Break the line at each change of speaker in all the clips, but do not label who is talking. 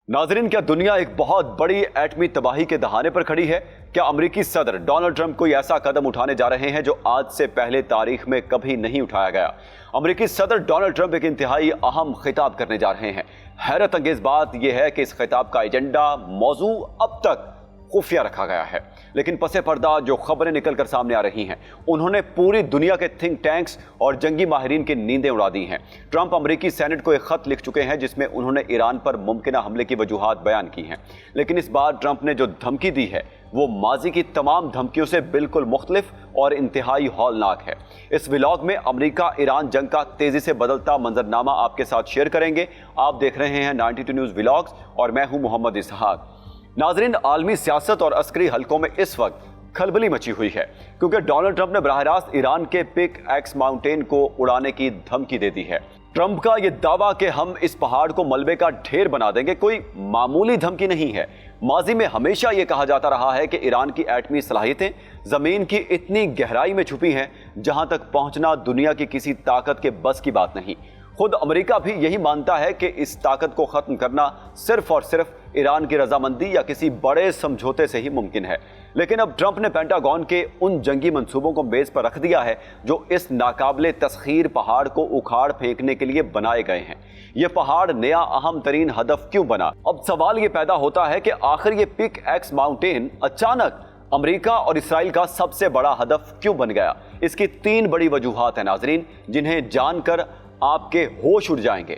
नाज़रीन, क्या दुनिया एक बहुत बड़ी एटमी तबाही के दहाने पर खड़ी है? क्या अमेरिकी सदर डोनाल्ड ट्रंप कोई ऐसा कदम उठाने जा रहे हैं जो आज से पहले तारीख में कभी नहीं उठाया गया? अमेरिकी सदर डोनाल्ड ट्रंप एक इंतहाई अहम खिताब करने जा रहे हैं। हैरत अंगेज बात यह है कि इस खिताब का एजेंडा मौजू अब तक खुफिया रखा गया है, लेकिन पसे पर्दा जो खबरें निकलकर सामने आ रही हैं उन्होंने पूरी दुनिया के थिंक टैंक्स और जंगी माहिरीन की नींदें उड़ा दी हैं। ट्रंप अमेरिकी सेनेट को एक खत लिख चुके हैं जिसमें उन्होंने ईरान पर मुमकिना हमले की वजूहात बयान की हैं, लेकिन इस बार ट्रंप ने जो धमकी दी है वो माजी की तमाम धमकियों से बिल्कुल मुख्तलिफ और इंतहाई हौलनाक है। इस व्लॉग में अमेरिका ईरान जंग का तेजी से बदलता मंजरनामा आपके साथ शेयर करेंगे। आप देख रहे हैं 92 न्यूज़ व्लॉग्स और मैं हूं मोहम्मद इसहाक। नाज़रीन, आलमी सियासत और अस्करी हलकों में इस वक्त खलबली मची हुई है क्योंकि डोनाल्ड ट्रंप ने बराह रास्त ईरान के पिक एक्स माउंटेन को उड़ाने की धमकी दे दी है। ट्रंप का यह दावा कि हम इस पहाड़ को मलबे का ढेर बना देंगे कोई मामूली धमकी नहीं है। माजी में हमेशा यह कहा जाता रहा है कि ईरान की एटमी सलाहियतें जमीन की इतनी गहराई में छुपी हैं जहां तक पहुंचना दुनिया की किसी ताकत के बस की बात नहीं। खुद अमेरिका भी यही मानता है कि इस ताकत को खत्म करना सिर्फ और सिर्फ ईरान की रजामंदी या किसी बड़े समझौते से ही मुमकिन है। लेकिन अब ट्रंप ने पेंटागन के उन जंगी मंसूबों को मेज पर रख दिया है जो इस नाकाबिले तस्खीर पहाड़ को उखाड़ फेंकने के लिए बनाए गए हैं। ये पहाड़ नया अहम तरीन हदफ क्यों बना? अब सवाल ये पैदा होता है कि आखिर ये पिक एक्स माउंटेन अचानक अमेरिका और इसराइल का सबसे बड़ा हदफ क्यों बन गया? इसकी 3 बड़ी वजूहात हैं नाजरीन, जिन्हें जानकर आपके होश उड़ जाएंगे।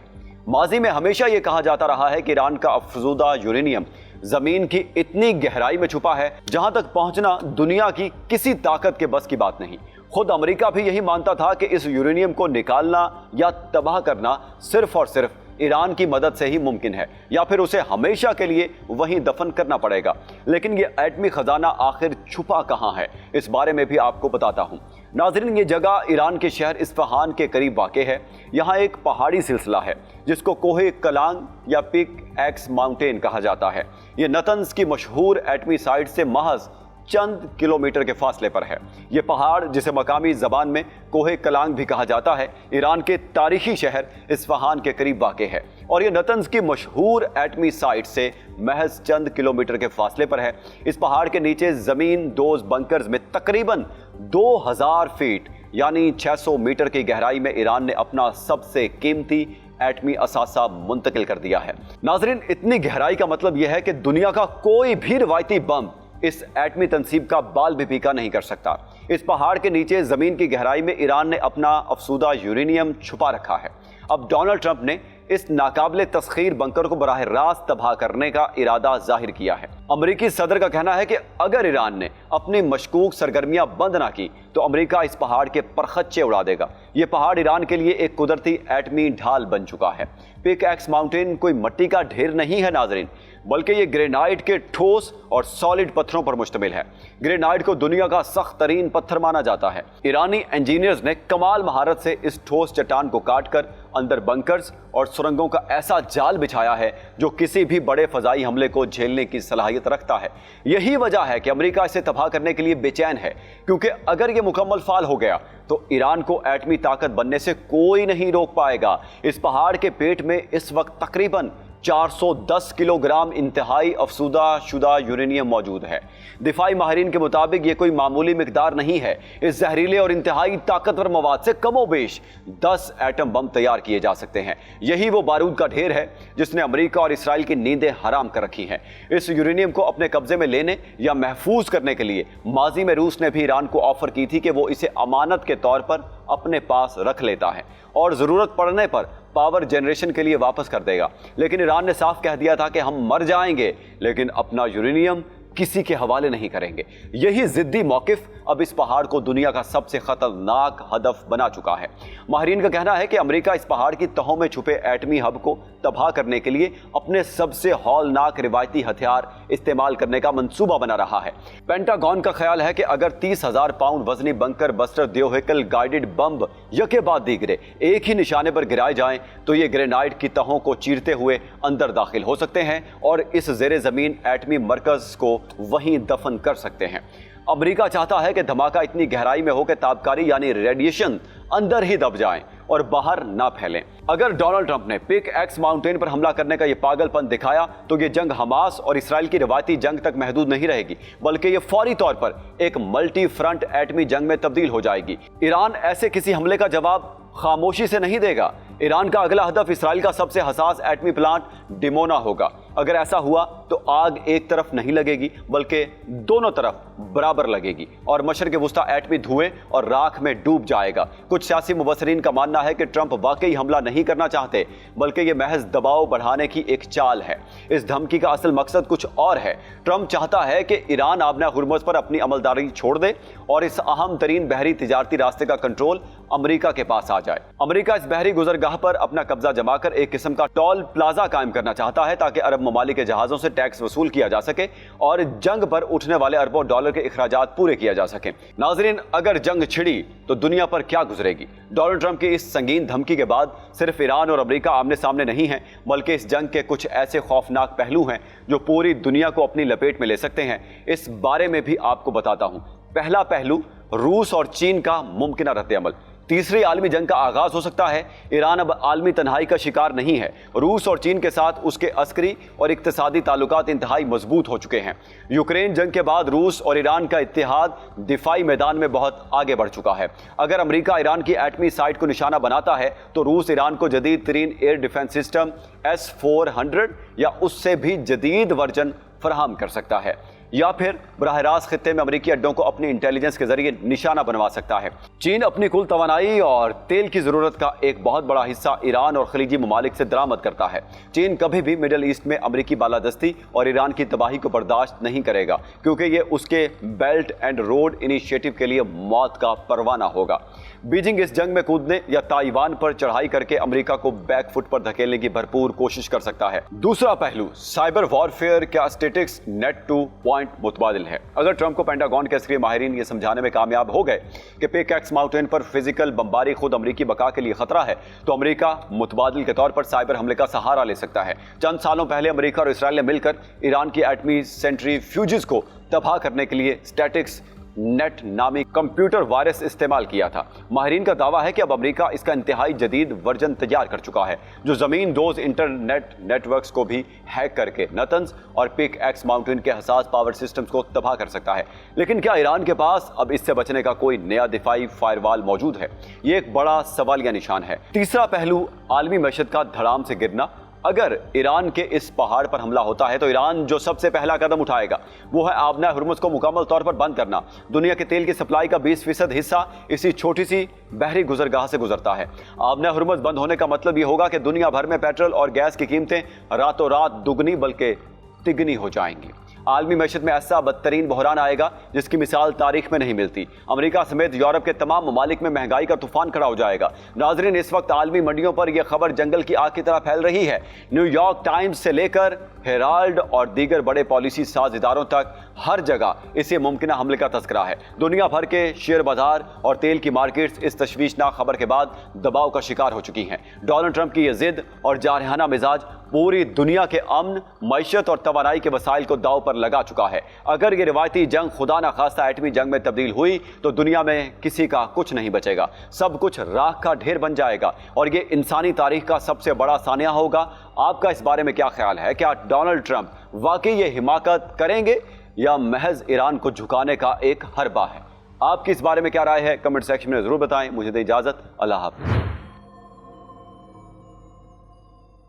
माजी में हमेशा यह कहा जाता रहा है कि ईरान का अफजूदा यूरेनियम जमीन की इतनी गहराई में छुपा है जहां तक पहुंचना दुनिया की किसी ताकत के बस की बात नहीं। खुद अमेरिका भी यही मानता था कि इस यूरेनियम को निकालना या तबाह करना सिर्फ और सिर्फ ईरान की मदद से ही मुमकिन है, या फिर उसे हमेशा के लिए वहीं दफन करना पड़ेगा। लेकिन ये एटमी खजाना आखिर छुपा कहां है, इस बारे में भी आपको बताता हूं। नाज़रीन, ये जगह ईरान के शहर इस्फहान के करीब वाक़े है। यहाँ एक पहाड़ी सिलसिला है जिसको कोहे कलांग या पिक एक्स माउंटेन कहा जाता है। ये नतंज की मशहूर एटमी साइट से महज चंद किलोमीटर के फासले पर है। यह पहाड़, जिसे मकामी जबान में कोहे कलांग भी कहा जाता है, ईरान के तारीखी शहर इस्फहान के करीब वाक़े है और यह नतंज की मशहूर एटमी साइट से महज चंद किलोमीटर के फासले पर है। इस पहाड़ के नीचे जमीन डोज बंकर्स में तकरीबन 2000 फीट यानी 600 मीटर की गहराई में ईरान ने अपना सबसे कीमती एटमी असासा मुंतकिल कर दिया है। नाजरीन, इतनी गहराई का मतलब यह है कि दुनिया का कोई भी रवायती बम इस एटमी तनसीब का बाल भी पीका नहीं कर सकता। इस पहाड़ के नीचे जमीन की गहराई में ईरान ने अपना अफसूदा यूरेनियम छुपा रखा है। अब डोनाल्ड ट्रंप ने इस नाकाबिले तस्खीर बंकर को बराह रास्त तबाह करने का इरादा जाहिर किया है। अमेरिकी सदर का कहना है कि अगर ईरान ने अपनी मशकूक सरगर्मियां बंद ना की तो अमेरिका इस पहाड़ के परखच्चे उड़ा देगा। यह पहाड़ ईरान के लिए एक कुदरती एटमी ढाल बन चुका है। पिक एक्स माउंटेन कोई मिट्टी का ढेर नहीं है नाजरीन, बल्कि ये ग्रेनाइट के ठोस और सॉलिड पत्थरों पर मुश्तमिल है। ग्रेनाइट को दुनिया का सख्त तरीन पत्थर माना जाता है। ईरानी इंजीनियर्स ने कमाल महारत से इस ठोस चट्टान को काटकर अंदर बंकर्स और सुरंगों का ऐसा जाल बिछाया है जो किसी भी बड़े फजाई हमले को झेलने की सलाहियत रखता है। यही वजह है कि अमेरिका इसे तबाह करने के लिए बेचैन है, क्योंकि अगर ये मुकम्मल फाल हो गया तो ईरान को एटमी ताकत बनने से कोई नहीं रोक पाएगा। इस पहाड़ के पेट में इस वक्त तकरीबन 410 किलोग्राम इंतहाई अफसूदा शुदा यूरेनियम मौजूद है। दिफाई माहिरीन के मुताबिक ये कोई मामूली मिकदार नहीं है। इस जहरीले और इंतहाई ताकतवर मवाद से कमोबेश 10 एटम बम तैयार किए जा सकते हैं। यही वो बारूद का ढेर है जिसने अमेरिका और इसराइल की नींदें हराम कर रखी हैं। इस यूरेनियम को अपने कब्जे में लेने या महफूज करने के लिए माजी में रूस ने भी ईरान को ऑफर की थी कि वो इसे अमानत के तौर पर अपने पास रख लेता है और ज़रूरत पड़ने पर पावर जनरेशन के लिए वापस कर देगा। लेकिन ईरान ने साफ कह दिया था कि हम मर जाएंगे लेकिन अपना यूरेनियम किसी के हवाले नहीं करेंगे। यही जिद्दी मौकिफ अब इस पहाड़ को दुनिया का सबसे खतरनाक हदफ बना चुका है। माहिरीन का कहना है कि अमेरिका इस पहाड़ की तहों में छुपे एटमी हब को तबाह करने के लिए अपने सबसे हौलनाक रिवायती हथियार इस्तेमाल करने का मंसूबा बना रहा है। पेंटागन का ख्याल है कि अगर 30,000 पाउंड वजनी बंकर बस्टर व्हीकल गाइडेड बम यके बाद दीगरे एक ही निशाने पर गिराए जाएं तो ये ग्रेनाइट की तहों को चीरते हुए अंदर दाखिल हो सकते हैं और इस ज़ेरे ज़मीन एटमी मरकज को वहीं दफन कर सकते हैं। अमेरिका चाहता है कि धमाका इतनी गहराई में हो कि ताबकारी यानी रेडिएशन अंदर ही दब जाएं और बाहर ना फैलें। अगर डोनाल्ड ट्रंप ने पिक एक्स माउंटेन पर हमला करने का ये पागलपन दिखाया तो ये जंग हमास और इसराइल की रिवायती जंग तक महदूद नहीं रहेगी, बल्कि ये फौरी तौर पर एक मल्टी फ्रंट एटमी जंग में तब्दील हो जाएगी। ईरान ऐसे किसी हमले का जवाब खामोशी से नहीं देगा। ईरान का अगला हदफ इसराइल का सबसे हसास एटमी प्लांट डिमोना होगा। अगर ऐसा हुआ तो आग एक तरफ नहीं लगेगी बल्कि दोनों तरफ बराबर लगेगी और मशरिक़ वुस्ता एटमी धुएं और राख में डूब जाएगा। कुछ सियासी मुबस्सरीन का मानना है कि ट्रंप वाकई हमला नहीं करना चाहते, बल्कि ये महज दबाव बढ़ाने की एक चाल है। इस धमकी का असल मकसद कुछ और है। ट्रंप चाहता है कि ईरान आबना हुर्मुज़ पर अपनी अमलदारी छोड़ दे और इस अहम तरीन बहरी तिजारती रास्ते का कंट्रोल अमेरिका के पास आ जाए। अमेरिका इस बहरी गुजरगाह पर अपना कब्जा जमाकर एक किस्म का टोल प्लाजा कायम करना चाहता है ताकि अरब ममालिक के जहाजों से टैक्स वसूल किया जा सके और जंग पर उठने वाले अरबों डॉलर के इखराजात पूरे किया जा सके। नाजरीन, अगर जंग छिड़ी तो दुनिया पर क्या गुजरेगी? डोनाल्ड ट्रंप की इस संगीन धमकी के बाद सिर्फ ईरान और अमेरिका आमने सामने नहीं है, बल्कि इस जंग के कुछ ऐसे खौफनाक पहलू हैं जो पूरी दुनिया को अपनी लपेट में ले सकते हैं। इस बारे में भी आपको बताता हूं। पहला पहलू, रूस और चीन का मुमकिन रद्द-ए-अमल। तीसरी आलमी जंग का आगाज हो सकता है। ईरान अब आलमी तन्हाई का शिकार नहीं है। रूस और चीन के साथ उसके अस्करी और इक्तिसादी ताल्लुकात इंतहाई मजबूत हो चुके हैं। यूक्रेन जंग के बाद रूस और ईरान का इत्तेहाद दिफाई मैदान में बहुत आगे बढ़ चुका है। अगर अमेरिका ईरान की एटमी साइट को निशाना बनाता है तो रूस ईरान को जदीद तरीन एयर डिफेंस सिस्टम S-400 या उससे भी जदीद वर्जन फराहम कर सकता है, या फिर बराह रास्त खित्ते में अमेरिकी अड्डों को अपनी इंटेलिजेंस के जरिए निशाना बनवा सकता है। चीन अपनी कुल तवानाई और तेल की जरूरत का एक बहुत बड़ा हिस्सा ईरान और खलीजी ममालिक से दरामद करता है। चीन कभी भी मिडल ईस्ट में अमेरिकी बालादस्ती और ईरान की तबाही को बर्दाश्त नहीं करेगा, क्योंकि ये उसके बेल्ट एंड रोड इनिशिएटिव के लिए मौत का परवाना होगा। बीजिंग इस जंग में कूदने या ताइवान पर चढ़ाई करके अमेरिका को बैकफुट पर धकेलने की भरपूर कोशिश कर सकता है। दूसरा पहलू, साइबर वॉरफेयर का स्टेटिक्स नेट टू पॉइंट मुतबादिल है। अगर ट्रंप को पेंटागन के सक्रिय माहिरीन ये समझाने में कामयाब हो गए कि पिक एक्स माउंटेन पर फिजिकल बमबारी खुद अमेरिकी बका के लिए खतरा है, तो अमेरिका मुतबादिल के तौर पर साइबर हमले का सहारा ले सकता है। चंद सालों पहले अमेरिका और इसराइल ने मिलकर ईरान की एटमी सेंट्रीफ्यूजेस को तबाह करने के लिए स्टैटिक्स नेट नामी कंप्यूटर वायरस इस्तेमाल किया था। माहिरीन का दावा है कि अब अमेरिका इसका इंतहाई जदीद वर्जन तैयार कर चुका है, जो जमीन दोज इंटरनेट नेटवर्क्स को भी हैक करके नतंज और पिक एक्स माउंटेन के हसास पावर सिस्टम्स को तबाह कर सकता है। लेकिन क्या ईरान के पास अब इससे बचने का कोई नया दिफाई फायरवॉल मौजूद है? ये एक बड़ा सवालिया निशान है। तीसरा पहलू, आलमी मईशत का धड़ाम से गिरना। अगर ईरान के इस पहाड़ पर हमला होता है तो ईरान जो सबसे पहला कदम उठाएगा वो है आबना हुर्मुज़ को मुकम्मल तौर पर बंद करना। दुनिया के तेल की सप्लाई का 20% हिस्सा इसी छोटी सी बहरी गुजरगाह से गुजरता है। आबना हुर्मुज़ बंद होने का मतलब ये होगा कि दुनिया भर में पेट्रोल और गैस की कीमतें रातों रात दुगनी बल्कि तिगनी हो जाएंगी। आलमी मैशत में ऐसा बदतरीन बहरान आएगा जिसकी मिसाल तारीख में नहीं मिलती। अमेरिका समेत यूरोप के तमाम ममालिक में महंगाई का तूफान खड़ा हो जाएगा। नाजरीन, इस वक्त आलमी मंडियों पर यह खबर जंगल की आग की तरह फैल रही है। न्यूयॉर्क टाइम्स से लेकर हेराल्ड और दीगर बड़े पॉलिसी साज इदारों तक हर जगह इसे मुमकिन हमले का तस्करा है। दुनिया भर के शेयर बाजार और तेल की मार्केट्स इस तशवीशनाक खबर के बाद दबाव का शिकार हो चुकी हैं। डोनाल्ड ट्रंप की यह जिद और जारहाना मिजाज पूरी दुनिया के अमन, मईशत और तवानाई के वसाइल को दाव पर लगा चुका है। अगर ये रिवायती जंग खुदा न खास्ता एटमी जंग में तब्दील हुई तो दुनिया में किसी का कुछ नहीं बचेगा। सब कुछ राख का ढेर बन जाएगा और ये इंसानी तारीख का सबसे बड़ा सानिया होगा। आपका इस बारे में क्या ख्याल है? क्या डोनाल्ड ट्रंप वाकई ये हिमाकत करेंगे या महज ईरान को झुकाने का एक हरबा है? आपकी इस बारे में क्या राय है? कमेंट सेक्शन में जरूर बताएं। मुझे दे इजाजत। अल्लाह हाफ़िज़।